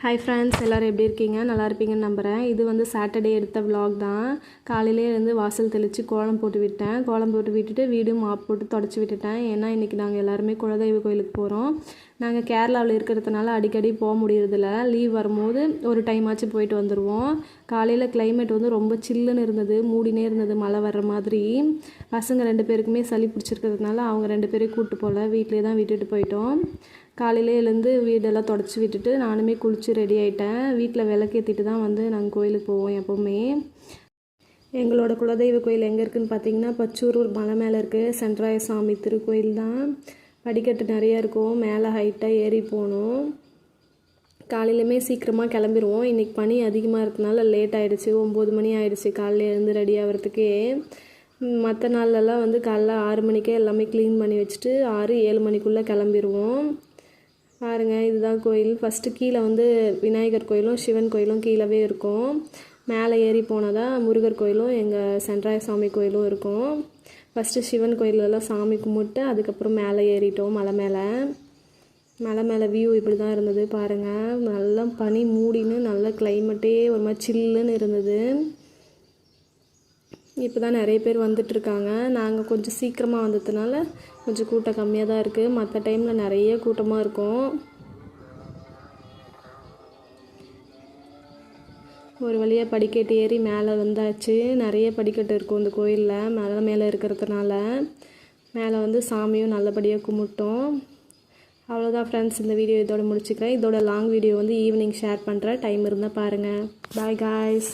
Hi friends, எல்லோரும் எப்படி இருக்கீங்க? நல்லா இருப்பீங்கன்னு நம்புகிறேன். இது வந்து சாட்டர்டே எடுத்த விலாக் தான். காலையிலே வந்து வாசல் தெளித்து கோலம் போட்டு விட்டேன். கோலம் போட்டு விட்டுட்டு வீடு மாப் போட்டு தொடச்சி விட்டுட்டேன். ஏன்னா இன்றைக்கி நாங்கள் எல்லாருமே குலதெய்வ கோயிலுக்கு போகிறோம். நாங்கள் கேரளாவில் இருக்கிறதுனால அடிக்கடி போக முடியறதில்ல. லீவ் வரும்போது ஒரு டைம் ஆச்சு போயிட்டு வந்துடுவோம். காலையில் கிளைமேட் வந்து ரொம்ப சில்லுன்னு இருந்தது, மூடினே இருந்தது, மழை வர்ற மாதிரி. பசங்க 2 பேருக்குமே சளி பிடிச்சிருக்கிறதுனால அவங்க 2 பேரையும் கூப்பிட்டு போகல, வீட்டிலே தான் விட்டுட்டு போயிட்டோம். காலையிலே எழுந்து வீடெல்லாம் தொடச்சி விட்டுட்டு நானுமே குளித்து ரெடி ஆகிட்டேன். வீட்டில் விளக்கேற்றிட்டு தான் வந்து நாங்கள் கோயிலுக்கு போவோம் எப்போவுமே. எங்களோட குலதெய்வ கோயில் எங்கே இருக்குதுன்னு பார்த்தீங்கன்னா, பச்சூரூர் மலை மேலே இருக்குது. சென்ட்ராய சாமி திருக்கோயில் தான். படிக்கட்டு நிறையா இருக்கும், மேலே ஹைட்டாக ஏறி போகணும். காலையிலுமே சீக்கிரமாக கிளம்பிடுவோம். இன்றைக்கி பனி அதிகமாக இருக்கனால லேட் ஆகிடுச்சு, 9 மணி ஆகிடுச்சு காலையில் எழுந்து ரெடி ஆகிறதுக்கே. மற்ற நாள்லலாம் வந்து காலைல 6 மணிக்கே எல்லாமே க்ளீன் பண்ணி வச்சுட்டு 6-7 மணிக்குள்ளே கிளம்பிடுவோம். பாருங்கள், இதுதான் கோயில். ஃபஸ்ட்டு கீழே வந்து விநாயகர் கோயிலும் சிவன் கோயிலும் கீழவே இருக்கும். மேலே ஏறி போனால் தான் முருகர் கோயிலும் எங்கள் சென்ட்ராய சாமி கோயிலும் இருக்கும். ஃபஸ்ட்டு சிவன் கோயிலெல்லாம் சாமி கும்பிட்டு அதுக்கப்புறம் மேலே ஏறிட்டோம். மலை மேலே வியூ இப்படி தான் இருந்தது பாருங்கள். நல்லா பனி மூடின்னு நல்ல கிளைமேட்டே ஒரு மாதிரி சில்லுன்னு இருந்தது. இப்போ தான் நிறைய பேர் வந்துட்டுருக்காங்க. நாங்கள் கொஞ்சம் சீக்கிரமாக வந்ததுனால கொஞ்சம் கூட்டம் கம்மியாக தான் இருக்குது. மற்ற டைமில் நிறைய கூட்டமாக இருக்கும். ஒரு வழியாக படிக்கட்டு ஏறி மேலே வந்தாச்சு. நிறைய படிக்கட்டு இருக்கும் இந்த கோயிலில், மலை மேலே இருக்கிறதுனால. மேலே வந்து சாமியும் நல்லபடியாக கும்பிட்டோம். அவ்வளோதான் ஃப்ரெண்ட்ஸ், இந்த வீடியோ இதோட முடிச்சுக்கிறேன். இதோட லாங் வீடியோ வந்து ஈவினிங் ஷேர் பண்ணுறேன். டைம் இருந்தால் பாருங்கள். Bye guys.